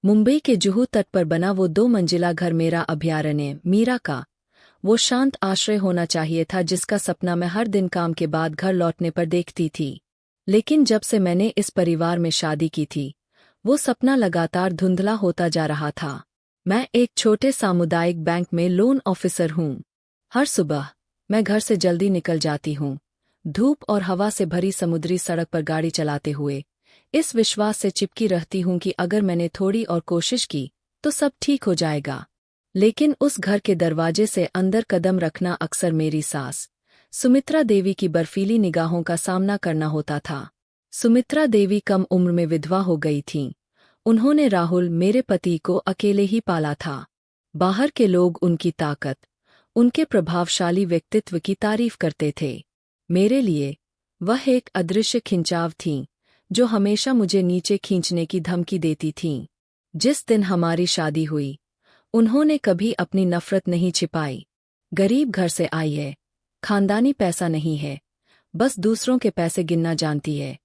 मुंबई के जुहू तट पर बना वो 2 मंजिला घर मेरा अभयारण्य, मीरा का वो शांत आश्रय होना चाहिए था जिसका सपना मैं हर दिन काम के बाद घर लौटने पर देखती थी। लेकिन जब से मैंने इस परिवार में शादी की थी, वो सपना लगातार धुंधला होता जा रहा था। मैं एक छोटे सामुदायिक बैंक में लोन ऑफिसर हूँ। हर सुबह मैं घर से जल्दी निकल जाती हूँ, धूप और हवा से भरी समुद्री सड़क पर गाड़ी चलाते हुए, इस विश्वास से चिपकी रहती हूँ कि अगर मैंने थोड़ी और कोशिश की तो सब ठीक हो जाएगा। लेकिन उस घर के दरवाजे से अंदर कदम रखना अक्सर मेरी सास सुमित्रा देवी की बर्फीली निगाहों का सामना करना होता था। सुमित्रा देवी कम उम्र में विधवा हो गई थीं। उन्होंने राहुल, मेरे पति को अकेले ही पाला था। बाहर के लोग उनकी ताकत, उनके प्रभावशाली व्यक्तित्व की तारीफ करते थे। मेरे लिए वह एक अदृश्य खिंचाव थीं, जो हमेशा मुझे नीचे खींचने की धमकी देती थीं। जिस दिन हमारी शादी हुई, उन्होंने कभी अपनी नफरत नहीं छिपाई। गरीब घर से आई है, खानदानी पैसा नहीं है, बस दूसरों के पैसे गिनना जानती है।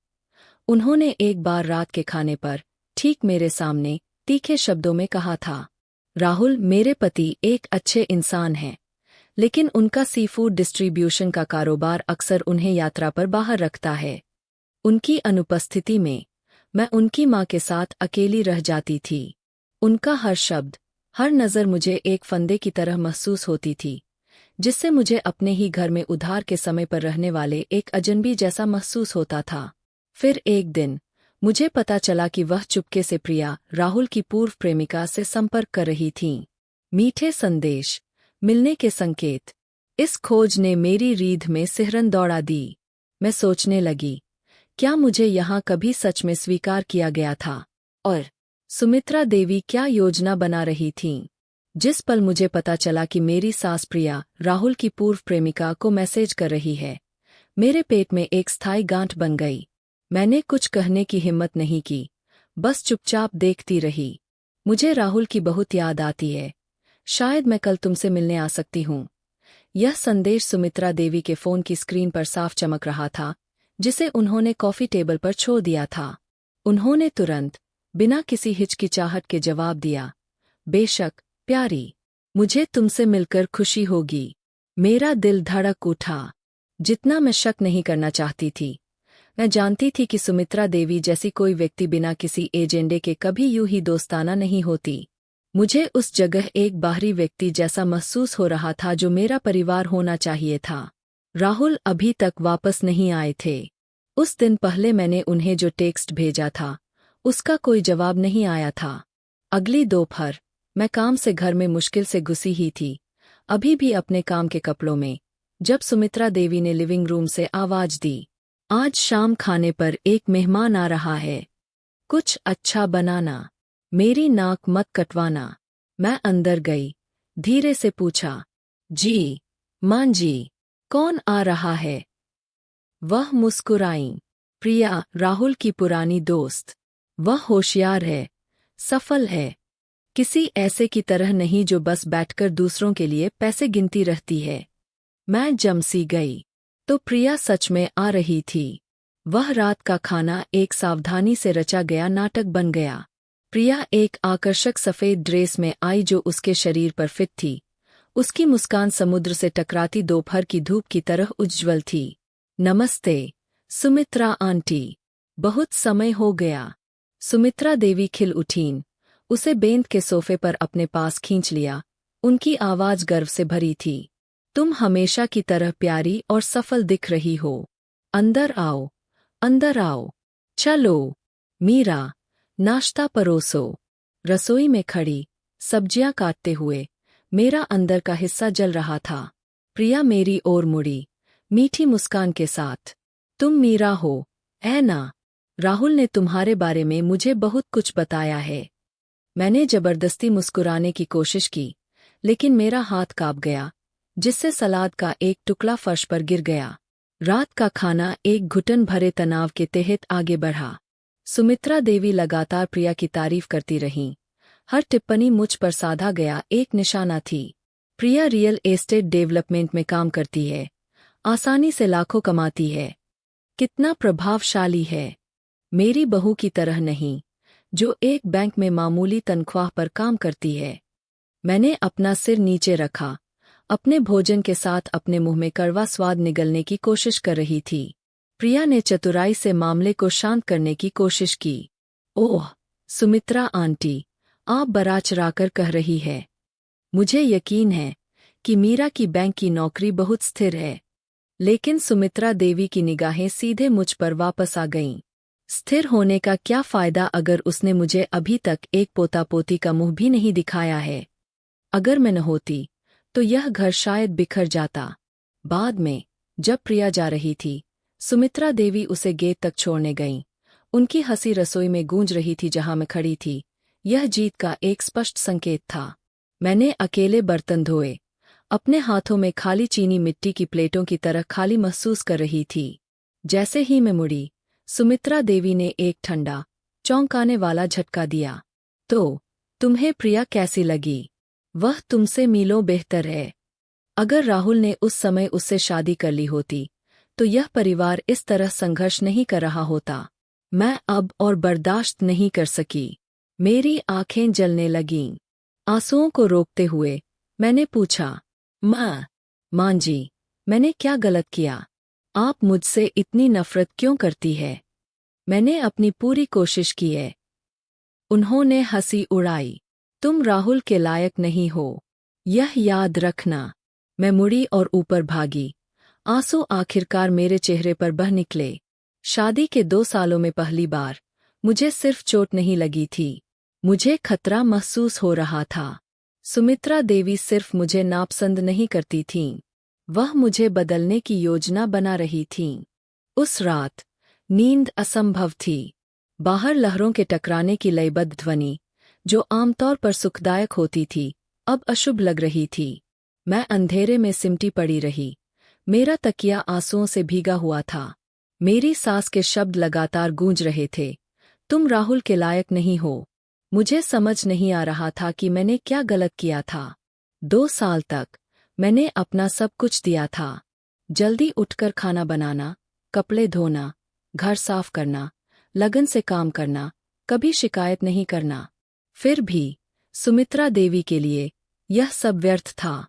उन्होंने एक बार रात के खाने पर ठीक मेरे सामने तीखे शब्दों में कहा था, राहुल, मेरे पति एक अच्छे इंसान हैं, लेकिन उनका सी फूड डिस्ट्रीब्यूशन का कारोबार अक्सर उन्हें यात्रा पर बाहर रखता है। उनकी अनुपस्थिति में मैं उनकी माँ के साथ अकेली रह जाती थी। उनका हर शब्द, हर नज़र मुझे एक फंदे की तरह महसूस होती थी, जिससे मुझे अपने ही घर में उधार के समय पर रहने वाले एक अजनबी जैसा महसूस होता था। फिर एक दिन मुझे पता चला कि वह चुपके से प्रिया, राहुल की पूर्व प्रेमिका से संपर्क कर रही थीं। मीठे संदेश, मिलने के संकेत। इस खोज ने मेरी रीढ़ में सिहरन दौड़ा दी। मैं सोचने लगी, क्या मुझे यहाँ कभी सच में स्वीकार किया गया था? और सुमित्रा देवी क्या योजना बना रही थीं? जिस पल मुझे पता चला कि मेरी सास प्रिया, राहुल की पूर्व प्रेमिका को मैसेज कर रही है, मेरे पेट में एक स्थायी गांठ बन गई। मैंने कुछ कहने की हिम्मत नहीं की, बस चुपचाप देखती रही। मुझे राहुल की बहुत याद आती है। शायद मैं कल तुमसे मिलने आ सकती हूँ। यह संदेश सुमित्रा देवी के फोन की स्क्रीन पर साफ चमक रहा था, जिसे उन्होंने कॉफी टेबल पर छोड़ दिया था। उन्होंने तुरंत, बिना किसी हिचकिचाहट के जवाब दिया, बेशक प्यारी, मुझे तुमसे मिलकर खुशी होगी। मेरा दिल धड़क उठा। जितना मैं शक नहीं करना चाहती थी, मैं जानती थी कि सुमित्रा देवी जैसी कोई व्यक्ति बिना किसी एजेंडे के कभी यूं ही दोस्ताना नहीं होती। मुझे उस जगह एक बाहरी व्यक्ति जैसा महसूस हो रहा था जो मेरा परिवार होना चाहिए था। राहुल अभी तक वापस नहीं आए थे। उस दिन पहले मैंने उन्हें जो टेक्स्ट भेजा था, उसका कोई जवाब नहीं आया था। अगली दोपहर मैं काम से घर में मुश्किल से घुसी ही थी, अभी भी अपने काम के कपड़ों में, जब सुमित्रा देवी ने लिविंग रूम से आवाज दी, आज शाम खाने पर एक मेहमान आ रहा है, कुछ अच्छा बनाना, मेरी नाक मत कटवाना। मैं अंदर गई, धीरे से पूछा, जी मां जी, कौन आ रहा है? वह मुस्कुराईं, प्रिया, राहुल की पुरानी दोस्त। वह होशियार है, सफल है, किसी ऐसे की तरह नहीं जो बस बैठकर दूसरों के लिए पैसे गिनती रहती है। मैं जमसी गई। तो प्रिया सच में आ रही थी। वह रात का खाना एक सावधानी से रचा गया नाटक बन गया। प्रिया एक आकर्षक सफेद ड्रेस में आई जो उसके शरीर पर फिट थी। उसकी मुस्कान समुद्र से टकराती दोपहर की धूप की तरह उज्ज्वल थी। नमस्ते, सुमित्रा आंटी, बहुत समय हो गया। सुमित्रा देवी खिल उठीं, उसे बेंत के सोफे पर अपने पास खींच लिया। उनकी आवाज गर्व से भरी थी। तुम हमेशा की तरह प्यारी और सफल दिख रही हो। अंदर आओ, अंदर आओ। चलो, मीरा, नाश्ता परोसो। रसोई में खड़ी, सब्जियां काटते हुए, मेरा अंदर का हिस्सा जल रहा था। प्रिया मेरी ओर मुड़ी, मीठी मुस्कान के साथ। तुम मीरा हो, है ना? राहुल ने तुम्हारे बारे में मुझे बहुत कुछ बताया है। मैंने जबरदस्ती मुस्कुराने की कोशिश की, लेकिन मेरा हाथ कांप गया, जिससे सलाद का एक टुकड़ा फर्श पर गिर गया। रात का खाना एक घुटन भरे तनाव के तहत आगे बढ़ा। सुमित्रा देवी लगातार प्रिया की तारीफ करती रहीं। हर टिप्पणी मुझ पर साधा गया एक निशाना थी। प्रिया रियल एस्टेट डेवलपमेंट में काम करती है, आसानी से लाखों कमाती है। कितना प्रभावशाली है। मेरी बहू की तरह नहीं, जो एक बैंक में मामूली तनख्वाह पर काम करती है। मैंने अपना सिर नीचे रखा, अपने भोजन के साथ अपने मुंह में कड़वा स्वाद निगलने की कोशिश कर रही थी। प्रिया ने चतुराई से मामले को शांत करने की कोशिश की। ओह, सुमित्रा आंटी, आप बराचराकर कह रही है। मुझे यकीन है कि मीरा की बैंक की नौकरी बहुत स्थिर है। लेकिन सुमित्रा देवी की निगाहें सीधे मुझ पर वापस आ गईं। स्थिर होने का क्या फायदा अगर उसने मुझे अभी तक एक पोता पोती का मुंह भी नहीं दिखाया है। अगर मैं न होती तो यह घर शायद बिखर जाता। बाद में जब प्रिया जा रही थी, सुमित्रा देवी उसे गेट तक छोड़ने गईं। उनकी हंसी रसोई में गूंज रही थी जहां मैं खड़ी थी। यह जीत का एक स्पष्ट संकेत था। मैंने अकेले बर्तन धोए, अपने हाथों में खाली चीनी मिट्टी की प्लेटों की तरह खाली महसूस कर रही थी। जैसे ही मैं मुड़ी, सुमित्रा देवी ने एक ठंडा, चौंकाने वाला झटका दिया। तो तुम्हें प्रिया कैसी लगी? वह तुमसे मीलों बेहतर है। अगर राहुल ने उस समय उससे शादी कर ली होती तो यह परिवार इस तरह संघर्ष नहीं कर रहा होता। मैं अब और बर्दाश्त नहीं कर सकी। मेरी आंखें जलने लगीं। आंसुओं को रोकते हुए मैंने पूछा, मां जी, मैंने क्या गलत किया? आप मुझसे इतनी नफरत क्यों करती है? मैंने अपनी पूरी कोशिश की है। उन्होंने हंसी उड़ाई। तुम राहुल के लायक नहीं हो, यह याद रखना। मैं मुड़ी और ऊपर भागी। आंसू आखिरकार मेरे चेहरे पर बह निकले। शादी के 2 सालों में पहली बार मुझे सिर्फ चोट नहीं लगी थी, मुझे खतरा महसूस हो रहा था। सुमित्रा देवी सिर्फ मुझे नापसंद नहीं करती थीं, वह मुझे बदलने की योजना बना रही थीं। उस रात नींद असंभव थी। बाहर लहरों के टकराने की लयबद्ध ध्वनि, जो आमतौर पर सुखदायक होती थी, अब अशुभ लग रही थी। मैं अंधेरे में सिमटी पड़ी रही। मेरा तकिया आंसुओं से भीगा हुआ था। मेरी सांस के शब्द लगातार गूंज रहे थे। तुम राहुल के लायक नहीं हो। मुझे समझ नहीं आ रहा था कि मैंने क्या गलत किया था। 2 साल तक मैंने अपना सब कुछ दिया था। जल्दी उठकर खाना बनाना, कपड़े धोना, घर साफ करना, लगन से काम करना, कभी शिकायत नहीं करना। फिर भी सुमित्रा देवी के लिए यह सब व्यर्थ था।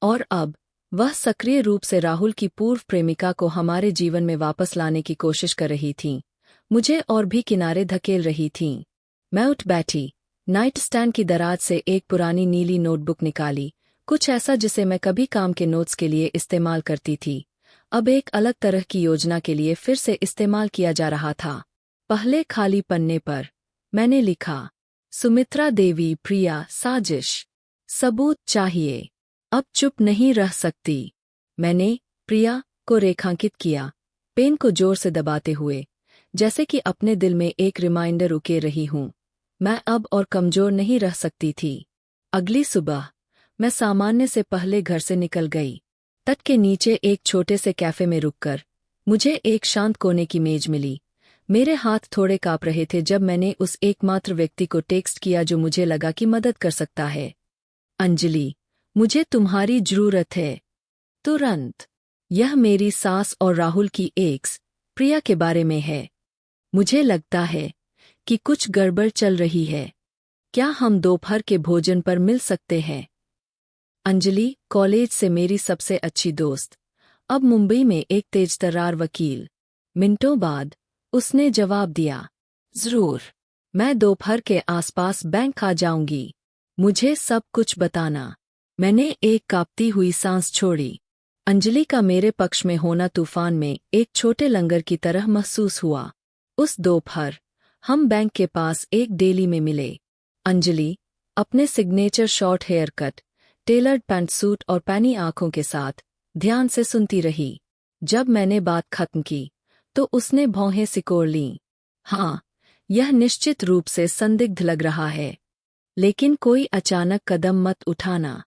और अब वह सक्रिय रूप से राहुल की पूर्व प्रेमिका को हमारे जीवन में वापस लाने की कोशिश कर रही थीं, मुझे और भी किनारे धकेल रही थीं। मैं उठ बैठी, नाइट स्टैंड की दराज से एक पुरानी नीली नोटबुक निकाली, कुछ ऐसा जिसे मैं कभी काम के नोट्स के लिए इस्तेमाल करती थी, अब एक अलग तरह की योजना के लिए फिर से इस्तेमाल किया जा रहा था। पहले खाली पन्ने पर मैंने लिखा, सुमित्रा देवी प्रिया साजिश, सबूत चाहिए, अब चुप नहीं रह सकती। मैंने प्रिया को रेखांकित किया, पेन को जोर से दबाते हुए, जैसे कि अपने दिल में एक रिमाइंडर उकेर रही हूं। मैं अब और कमजोर नहीं रह सकती थी। अगली सुबह मैं सामान्य से पहले घर से निकल गई। तट के नीचे एक छोटे से कैफे में रुककर मुझे एक शांत कोने की मेज मिली। मेरे हाथ थोड़े कांप रहे थे जब मैंने उस एकमात्र व्यक्ति को टेक्स्ट किया जो मुझे लगा कि मदद कर सकता है। अंजलि, मुझे तुम्हारी जरूरत है, तुरंत। यह मेरी सास और राहुल की एक्स प्रिया के बारे में है। मुझे लगता है कि कुछ गड़बड़ चल रही है। क्या हम दोपहर के भोजन पर मिल सकते हैं? अंजलि, कॉलेज से मेरी सबसे अच्छी दोस्त, अब मुंबई में एक तेजतर्रार वकील। मिनटों बाद उसने जवाब दिया, जरूर, मैं दोपहर के आसपास बैंक आ जाऊंगी। मुझे सब कुछ बताना। मैंने एक कांपती हुई सांस छोड़ी। अंजलि का मेरे पक्ष में होना तूफान में एक छोटे लंगर की तरह महसूस हुआ। उस दोपहर हम बैंक के पास एक डेली में मिले। अंजलि अपने signature short haircut, tailored pant suit और पैनी आंखों के साथ ध्यान से सुनती रही। जब मैंने बात खत्म की तो उसने भौहें सिकोड़ लीं। हाँ, यह निश्चित रूप से संदिग्ध लग रहा है, लेकिन कोई अचानक कदम मत उठाना।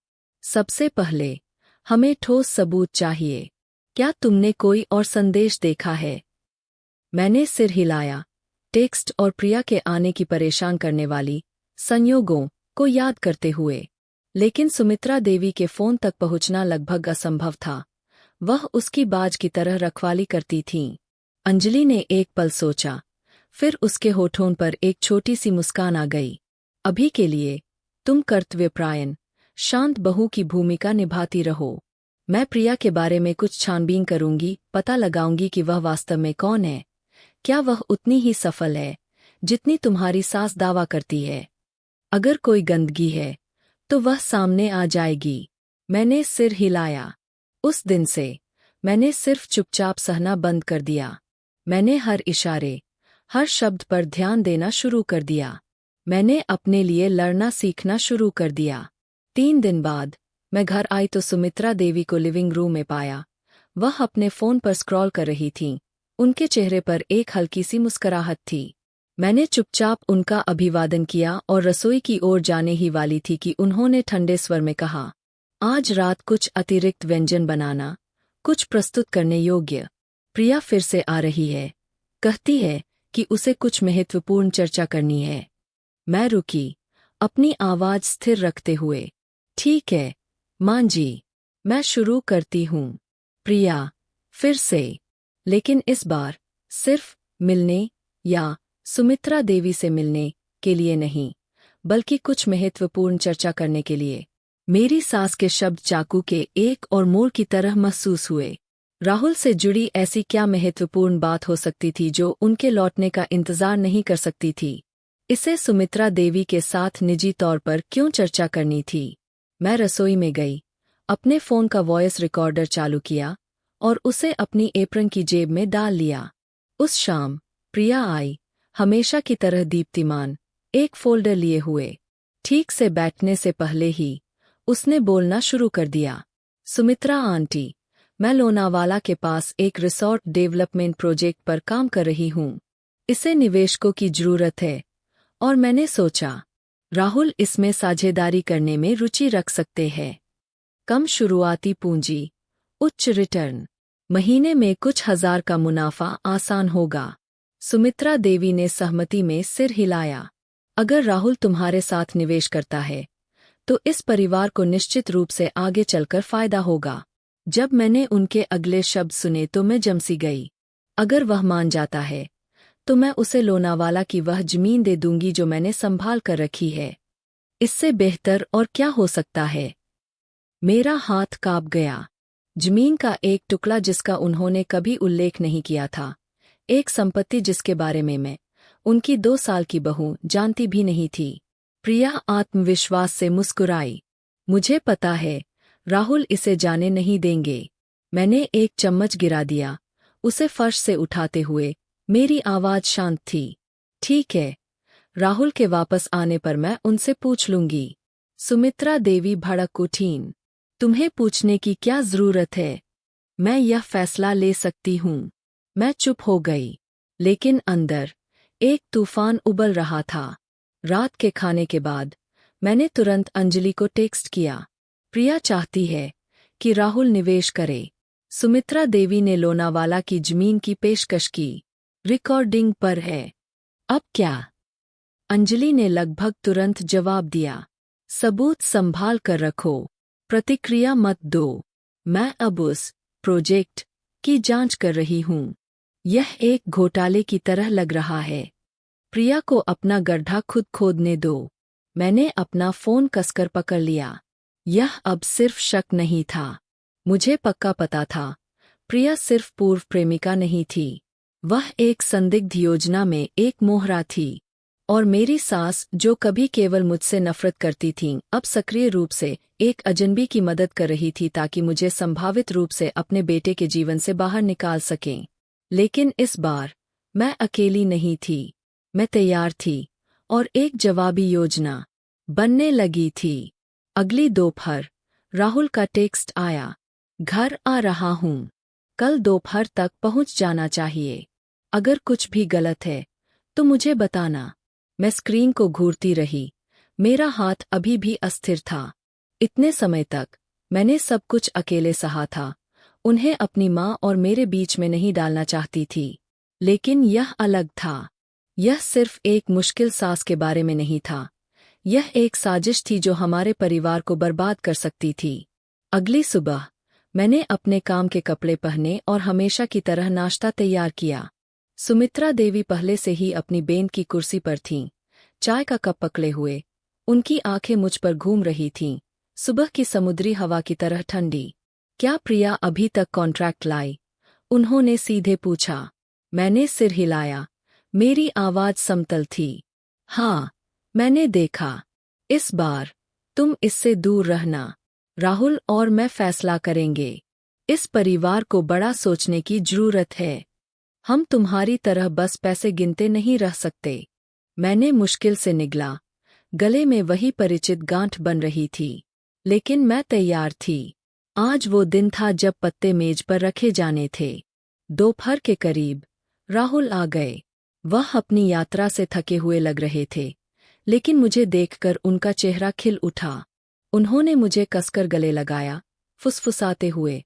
सबसे पहले हमें ठोस सबूत चाहिए। क्या तुमने कोई और संदेश देखा है? मैंने सिर हिलाया, टेक्स्ट और प्रिया के आने की परेशान करने वाली संयोगों को याद करते हुए। लेकिन सुमित्रा देवी के फोन तक पहुंचना लगभग असंभव था। वह उसकी बाज की तरह रखवाली करती थीं। अंजलि ने एक पल सोचा, फिर उसके होठों पर एक छोटी सी मुस्कान आ गई। अभी के लिए तुम कर्तव्यपरायण, शांत बहू की भूमिका निभाती रहो। मैं प्रिया के बारे में कुछ छानबीन करूंगी, पता लगाऊंगी कि वह वास्तव में कौन है। क्या वह उतनी ही सफल है जितनी तुम्हारी सास दावा करती है? अगर कोई गंदगी है तो वह सामने आ जाएगी। मैंने सिर हिलाया। उस दिन से मैंने सिर्फ चुपचाप सहना बंद कर दिया। मैंने हर इशारे, हर शब्द पर ध्यान देना शुरू कर दिया। मैंने अपने लिए लड़ना सीखना शुरू कर दिया। 3 दिन बाद मैं घर आई तो सुमित्रा देवी को लिविंग रूम में पाया। वह अपने फोन पर स्क्रॉल कर रही थीं। उनके चेहरे पर एक हल्की सी मुस्कुराहट थी। मैंने चुपचाप उनका अभिवादन किया और रसोई की ओर जाने ही वाली थी कि उन्होंने ठंडे स्वर में कहा, आज रात कुछ अतिरिक्त व्यंजन बनाना, कुछ प्रस्तुत करने योग्य। प्रिया फिर से आ रही है। कहती है कि उसे कुछ महत्वपूर्ण चर्चा करनी है। मैं रुकी, अपनी आवाज स्थिर रखते हुए। ठीक है मां जी, मैं शुरू करती हूँ। प्रिया फिर से, लेकिन इस बार सिर्फ मिलने या सुमित्रा देवी से मिलने के लिए नहीं, बल्कि कुछ महत्वपूर्ण चर्चा करने के लिए। मेरी सास के शब्द चाकू के एक और मोड़ की तरह महसूस हुए। राहुल से जुड़ी ऐसी क्या महत्वपूर्ण बात हो सकती थी जो उनके लौटने का इंतजार नहीं कर सकती थी? इसे सुमित्रा देवी के साथ निजी तौर पर क्यों चर्चा करनी थी? मैं रसोई में गई, अपने फोन का वॉइस रिकॉर्डर चालू किया और उसे अपनी एप्रन की जेब में डाल लिया। उस शाम प्रिया आई, हमेशा की तरह दीप्तिमान, एक फोल्डर लिए हुए। ठीक से बैठने से पहले ही उसने बोलना शुरू कर दिया। सुमित्रा आंटी, मैं लोनावाला के पास एक रिसोर्ट डेवलपमेंट प्रोजेक्ट पर काम कर रही हूँ। इसे निवेशकों की जरूरत है और मैंने सोचा राहुल इसमें साझेदारी करने में रुचि रख सकते हैं। कम शुरुआती पूंजी, उच्च रिटर्न, महीने में कुछ हजार का मुनाफा आसान होगा। सुमित्रा देवी ने सहमति में सिर हिलाया। अगर राहुल तुम्हारे साथ निवेश करता है तो इस परिवार को निश्चित रूप से आगे चलकर फायदा होगा। जब मैंने उनके अगले शब्द सुने तो मैं जमसी गई। अगर वह मान जाता है तो मैं उसे लोनावाला की वह जमीन दे दूंगी जो मैंने संभाल कर रखी है। इससे बेहतर और क्या हो सकता है? मेरा हाथ कांप गया। जमीन का एक टुकड़ा जिसका उन्होंने कभी उल्लेख नहीं किया था, एक संपत्ति जिसके बारे में मैं, उनकी 2 साल की बहू, जानती भी नहीं थी। प्रिया आत्मविश्वास से मुस्कुराई। मुझे पता है राहुल इसे जाने नहीं देंगे। मैंने एक चम्मच गिरा दिया, उसे फर्श से उठाते हुए। मेरी आवाज शांत थी। ठीक है, राहुल के वापस आने पर मैं उनसे पूछ लूंगी। सुमित्रा देवी भड़क उठीं। तुम्हें पूछने की क्या जरूरत है? मैं यह फैसला ले सकती हूँ। मैं चुप हो गई, लेकिन अंदर एक तूफान उबल रहा था। रात के खाने के बाद मैंने तुरंत अंजलि को टेक्स्ट किया। प्रिया चाहती है कि राहुल निवेश करे। सुमित्रा देवी ने लोनावाला की जमीन की पेशकश की। रिकॉर्डिंग पर है। अब क्या? अंजलि ने लगभग तुरंत जवाब दिया। सबूत संभाल कर रखो, प्रतिक्रिया मत दो। मैं अब उस प्रोजेक्ट की जांच कर रही हूँ। यह एक घोटाले की तरह लग रहा है। प्रिया को अपना गड्ढा खुद खोदने दो। मैंने अपना फोन कसकर पकड़ लिया। यह अब सिर्फ शक नहीं था, मुझे पक्का पता था। प्रिया सिर्फ पूर्व प्रेमिका नहीं थी, वह एक संदिग्ध योजना में एक मोहरा थी। और मेरी सास, जो कभी केवल मुझसे नफरत करती थीं, अब सक्रिय रूप से एक अजनबी की मदद कर रही थी ताकि मुझे संभावित रूप से अपने बेटे के जीवन से बाहर निकाल सकें। लेकिन इस बार मैं अकेली नहीं थी। मैं तैयार थी और एक जवाबी योजना बनने लगी थी। अगली दोपहर राहुल का टेक्स्ट आया। घर आ रहा हूँ। कल दोपहर तक पहुँच जाना चाहिए। अगर कुछ भी गलत है तो मुझे बताना। मैं स्क्रीन को घूरती रही। मेरा हाथ अभी भी अस्थिर था। इतने समय तक मैंने सब कुछ अकेले सहा था। उन्हें अपनी माँ और मेरे बीच में नहीं डालना चाहती थी। लेकिन यह अलग था। यह सिर्फ एक मुश्किल सास के बारे में नहीं था। यह एक साजिश थी जो हमारे परिवार को बर्बाद कर सकती थी। अगली सुबह मैंने अपने काम के कपड़े पहने और हमेशा की तरह नाश्ता तैयार किया। सुमित्रा देवी पहले से ही अपनी बेंत की कुर्सी पर थीं, चाय का कप पकड़े हुए। उनकी आंखें मुझ पर घूम रही थीं, सुबह की समुद्री हवा की तरह ठंडी। क्या प्रिया अभी तक कॉन्ट्रैक्ट लाई? उन्होंने सीधे पूछा। मैंने सिर हिलाया। मेरी आवाज समतल थी। हाँ, मैंने देखा। इस बार तुम इससे दूर रहना। राहुल और मैं फैसला करेंगे। इस परिवार को बड़ा सोचने की जरूरत है। हम तुम्हारी तरह बस पैसे गिनते नहीं रह सकते। मैंने मुश्किल से निगला। गले में वही परिचित गांठ बन रही थी, लेकिन मैं तैयार थी। आज वो दिन था जब पत्ते मेज पर रखे जाने थे। दोपहर के करीब राहुल आ गए। वह अपनी यात्रा से थके हुए लग रहे थे, लेकिन मुझे देखकर उनका चेहरा खिल उठा। उन्होंने मुझे कसकर गले लगाया, फुसफुसाते हुए,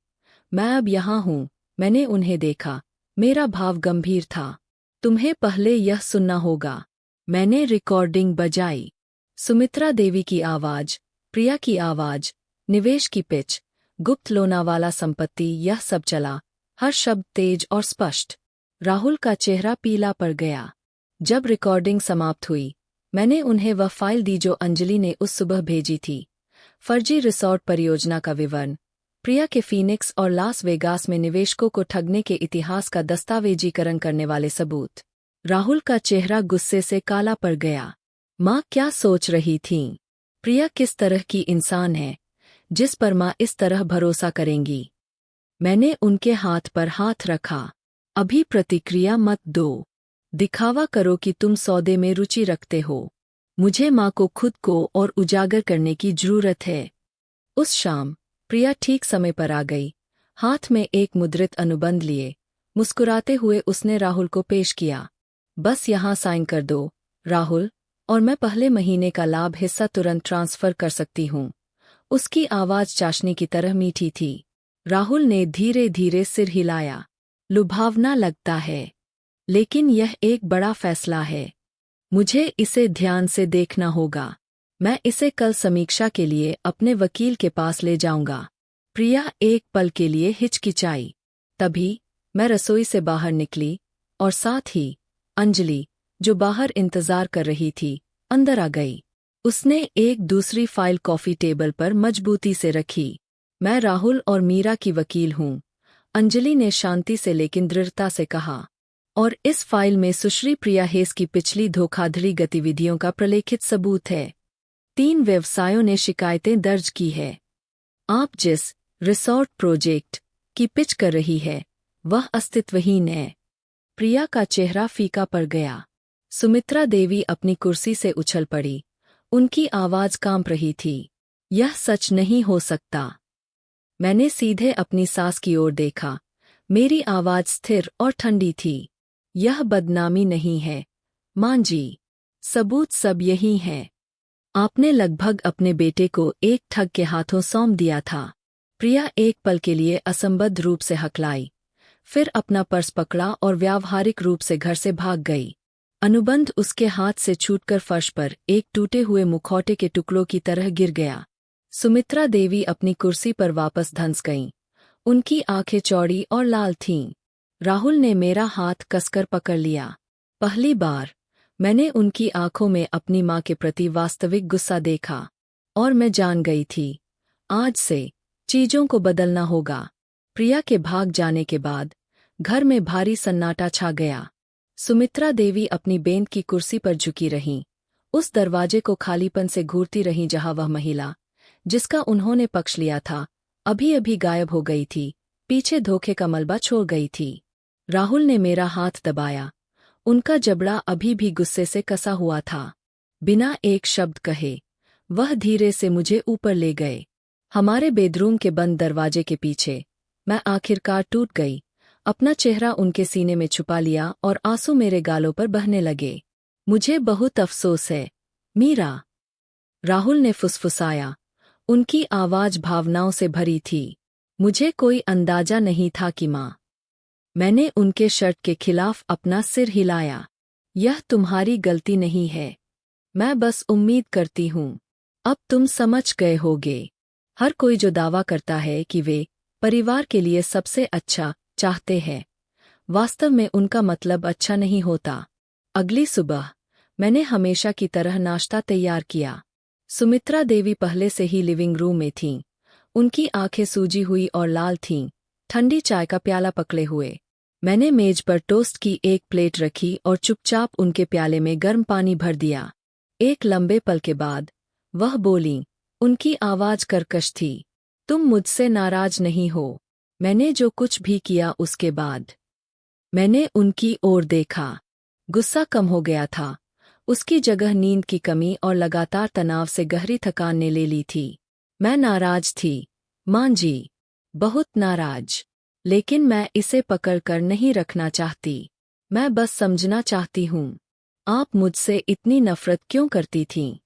मैं अब यहाँ हूँ। मैंने उन्हें देखा। मेरा भाव गंभीर था। तुम्हें पहले यह सुनना होगा। मैंने रिकॉर्डिंग बजाई। सुमित्रा देवी की आवाज, प्रिया की आवाज, निवेश की पिच, गुप्त लोनावाला संपत्ति, यह सब चला, हर शब्द तेज और स्पष्ट। राहुल का चेहरा पीला पड़ गया। जब रिकॉर्डिंग समाप्त हुई, मैंने उन्हें वह फाइल दी जो अंजलि ने उस सुबह भेजी थी। फर्जी रिसॉर्ट परियोजना का विवरण, प्रिया के फीनिक्स और लास वेगास में निवेशकों को ठगने के इतिहास का दस्तावेजीकरण करने वाले सबूत। राहुल का चेहरा गुस्से से काला पड़ गया। माँ क्या सोच रही थीं? प्रिया किस तरह की इंसान है, जिस पर माँ इस तरह भरोसा करेंगी? मैंने उनके हाथ पर हाथ रखा। अभी प्रतिक्रिया मत दो। दिखावा करो कि तुम सौदे में रुचि रखते हो। मुझे माँ को खुद को और उजागर करने की जरूरत है। उस शाम प्रिया ठीक समय पर आ गई, हाथ में एक मुद्रित अनुबंध लिए। मुस्कुराते हुए उसने राहुल को पेश किया। बस यहाँ साइन कर दो, राहुल, और मैं पहले महीने का लाभ हिस्सा तुरंत ट्रांसफर कर सकती हूँ। उसकी आवाज चाशनी की तरह मीठी थी। राहुल ने धीरे धीरे सिर हिलाया। लुभावना लगता है, लेकिन यह एक बड़ा फैसला है। मुझे इसे ध्यान से देखना होगा। मैं इसे कल समीक्षा के लिए अपने वकील के पास ले जाऊंगा। प्रिया एक पल के लिए हिचकिचाई। तभी मैं रसोई से बाहर निकली, और साथ ही अंजलि, जो बाहर इंतजार कर रही थी, अंदर आ गई। उसने एक दूसरी फाइल कॉफी टेबल पर मजबूती से रखी। मैं राहुल और मीरा की वकील हूँ, अंजलि ने शांति से लेकिन दृढ़ता से कहा। और इस फाइल में सुश्री प्रिया हेस की पिछली धोखाधड़ी गतिविधियों का प्रलेखित सबूत है। 3 व्यवसायों ने शिकायतें दर्ज की है। आप जिस रिसॉर्ट प्रोजेक्ट की पिच कर रही है, वह अस्तित्वहीन है। प्रिया का चेहरा फीका पड़ गया। सुमित्रा देवी अपनी कुर्सी से उछल पड़ी। उनकी आवाज कांप रही थी। यह सच नहीं हो सकता। मैंने सीधे अपनी सास की ओर देखा। मेरी आवाज स्थिर और ठंडी थी। यह बदनामी नहीं है, मां जी। सबूत सब यही हैं। आपने लगभग अपने बेटे को एक ठग के हाथों सौंप दिया था। प्रिया एक पल के लिए असंबद्ध रूप से हकलाई, फिर अपना पर्स पकड़ा और व्यावहारिक रूप से घर से भाग गई। अनुबंध उसके हाथ से छूटकर फर्श पर एक टूटे हुए मुखौटे के टुकड़ों की तरह गिर गया। सुमित्रा देवी अपनी कुर्सी पर वापस धंस गईं। उनकी आंखें चौड़ी और लाल थीं। राहुल ने मेरा हाथ कसकर पकड़ लिया। पहली बार मैंने उनकी आंखों में अपनी मां के प्रति वास्तविक गुस्सा देखा, और मैं जान गई थी, आज से चीजों को बदलना होगा। प्रिया के भाग जाने के बाद घर में भारी सन्नाटा छा गया। सुमित्रा देवी अपनी बेंत की कुर्सी पर झुकी रहीं, उस दरवाजे को खालीपन से घूरती रहीं जहां वह महिला, जिसका उन्होंने पक्ष लिया था, अभी अभी गायब हो गई थी, पीछे धोखे का मलबा छोड़ गई थी। राहुल ने मेरा हाथ दबाया। उनका जबड़ा अभी भी गुस्से से कसा हुआ था। बिना एक शब्द कहे वह धीरे से मुझे ऊपर ले गए। हमारे बेडरूम के बंद दरवाजे के पीछे मैं आखिरकार टूट गई, अपना चेहरा उनके सीने में छुपा लिया और आंसू मेरे गालों पर बहने लगे। मुझे बहुत अफसोस है, मीरा, राहुल ने फुसफुसाया। उनकी आवाज भावनाओं से भरी थी। मुझे कोई अंदाजा नहीं था कि मां। मैंने उनके शर्ट के खिलाफ अपना सिर हिलाया। यह तुम्हारी गलती नहीं है। मैं बस उम्मीद करती हूँ अब तुम समझ गए होगे। हर कोई जो दावा करता है कि वे परिवार के लिए सबसे अच्छा चाहते हैं, वास्तव में उनका मतलब अच्छा नहीं होता। अगली सुबह मैंने हमेशा की तरह नाश्ता तैयार किया। सुमित्रा देवी पहले से ही लिविंग रूम में थीं। उनकी आंखें सूजी हुई और लाल थीं, ठंडी चाय का प्याला पकड़े हुए। मैंने मेज पर टोस्ट की एक प्लेट रखी और चुपचाप उनके प्याले में गर्म पानी भर दिया। एक लंबे पल के बाद वह बोलीं, उनकी आवाज कर्कश थी, तुम मुझसे नाराज नहीं हो? मैंने जो कुछ भी किया उसके बाद। मैंने उनकी ओर देखा। गुस्सा कम हो गया था, उसकी जगह नींद की कमी और लगातार तनाव से गहरी थकान ने ले ली थी। मैं नाराज थी, मां जी, बहुत नाराज। लेकिन मैं इसे पकड़कर नहीं रखना चाहती। मैं बस समझना चाहती हूँ, आप मुझसे इतनी नफरत क्यों करती थीं?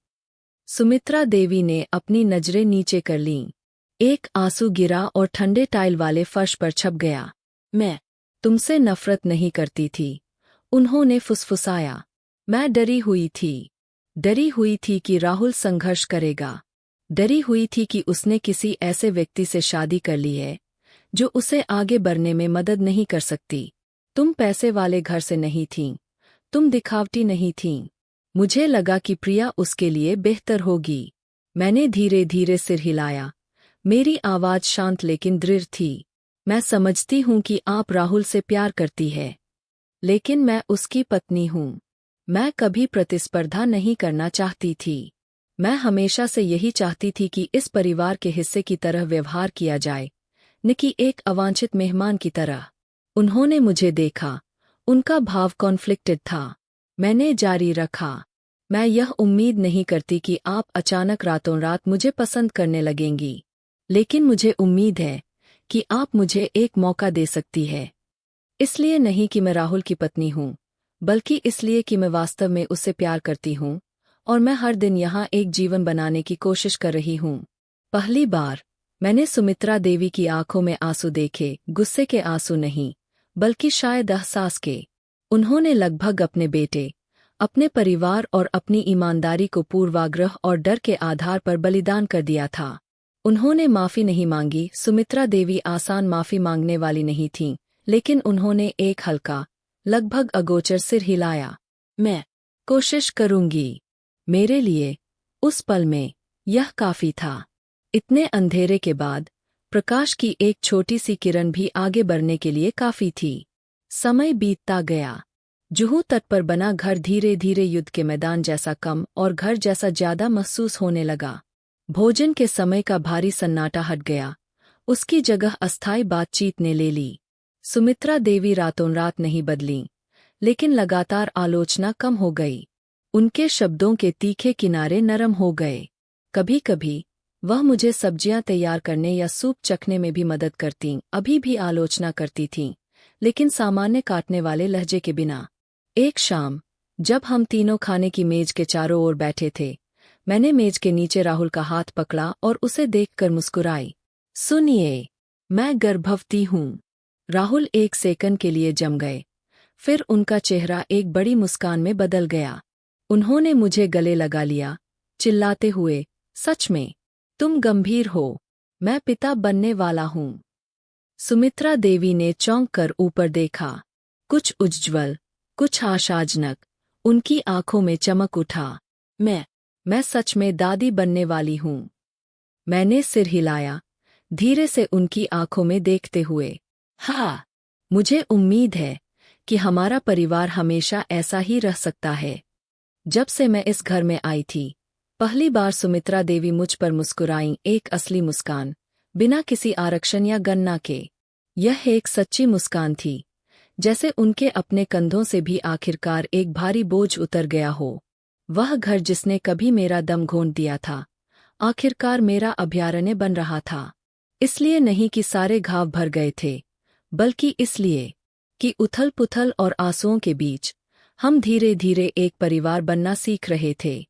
सुमित्रा देवी ने अपनी नजरें नीचे कर लीं। एक आंसू गिरा और ठंडे टाइल वाले फर्श पर छप गया। मैं तुमसे नफरत नहीं करती थी, उन्होंने फुसफुसाया। मैं डरी हुई थी। डरी हुई थी कि राहुल संघर्ष करेगा। डरी हुई थी कि उसने किसी ऐसे व्यक्ति से शादी कर ली है जो उसे आगे बढ़ने में मदद नहीं कर सकती। तुम पैसे वाले घर से नहीं थीं, तुम दिखावटी नहीं थीं। मुझे लगा कि प्रिया उसके लिए बेहतर होगी। मैंने धीरे धीरे सिर हिलाया। मेरी आवाज शांत लेकिन दृढ़ थी। मैं समझती हूँ कि आप राहुल से प्यार करती है, लेकिन मैं उसकी पत्नी हूँ। मैं कभी प्रतिस्पर्धा नहीं करना चाहती थी। मैं हमेशा से यही चाहती थी कि इस परिवार के हिस्से की तरह व्यवहार किया जाए, न कि एक अवांछित मेहमान की तरह। उन्होंने मुझे देखा, उनका भाव कॉन्फ्लिक्टेड था। मैंने जारी रखा, मैं यह उम्मीद नहीं करती कि आप अचानक रातों रात मुझे पसंद करने लगेंगी, लेकिन मुझे उम्मीद है कि आप मुझे एक मौका दे सकती है। इसलिए नहीं कि मैं राहुल की पत्नी हूँ, बल्कि इसलिए कि मैं वास्तव में उससे प्यार करती हूँ और मैं हर दिन यहाँ एक जीवन बनाने की कोशिश कर रही हूँ। पहली बार मैंने सुमित्रा देवी की आंखों में आंसू देखे, गुस्से के आंसू नहीं, बल्कि शायद एहसास के। उन्होंने लगभग अपने बेटे, अपने परिवार और अपनी ईमानदारी को पूर्वाग्रह और डर के आधार पर बलिदान कर दिया था। उन्होंने माफी नहीं मांगी। सुमित्रा देवी आसान माफी मांगने वाली नहीं थीं, लेकिन उन्होंने एक हल्का, लगभग अगोचर सिर हिलाया। मैं कोशिश करूंगी। मेरे लिए उस पल में यह काफी था। इतने अंधेरे के बाद प्रकाश की एक छोटी सी किरण भी आगे बढ़ने के लिए काफी थी। समय बीतता गया। जुहू तट पर बना घर धीरे धीरे युद्ध के मैदान जैसा कम और घर जैसा ज्यादा महसूस होने लगा। भोजन के समय का भारी सन्नाटा हट गया, उसकी जगह अस्थायी बातचीत ने ले ली। सुमित्रा देवी रातों रात नहीं बदलीं, लेकिन लगातार आलोचना कम हो गई। उनके शब्दों के तीखे किनारे नरम हो गए। कभी कभी वह मुझे सब्जियां तैयार करने या सूप चखने में भी मदद करतीं, अभी भी आलोचना करती थीं, लेकिन सामान्य काटने वाले लहजे के बिना। एक शाम जब हम तीनों खाने की मेज के चारों ओर बैठे थे, मैंने मेज के नीचे राहुल का हाथ पकड़ा और उसे देखकर मुस्कुराई। सुनिए, मैं गर्भवती हूँ। राहुल एक सेकंड के लिए जम गए, फिर उनका चेहरा एक बड़ी मुस्कान में बदल गया। उन्होंने मुझे गले लगा लिया, चिल्लाते हुए, सच में? तुम गंभीर हो? मैं पिता बनने वाला हूँ। सुमित्रा देवी ने चौंक कर ऊपर देखा, कुछ उज्ज्वल, कुछ आशाजनक। उनकी आंखों में चमक उठा। मैं सच में दादी बनने वाली हूँ। मैंने सिर हिलाया, धीरे से उनकी आंखों में देखते हुए। हाँ, मुझे उम्मीद है कि हमारा परिवार हमेशा ऐसा ही रह सकता है। जब से मैं इस घर में आई थी, पहली बार सुमित्रा देवी मुझ पर मुस्कुराईं, एक असली मुस्कान, बिना किसी आरक्षण या गणना के। यह एक सच्ची मुस्कान थी, जैसे उनके अपने कंधों से भी आखिरकार एक भारी बोझ उतर गया हो। वह घर जिसने कभी मेरा दम घोंट दिया था, आखिरकार मेरा अभयारण्य बन रहा था। इसलिए नहीं कि सारे घाव भर गए थे, बल्कि इसलिए कि उथल पुथल और आंसुओं के बीच हम धीरे धीरे एक परिवार बनना सीख रहे थे।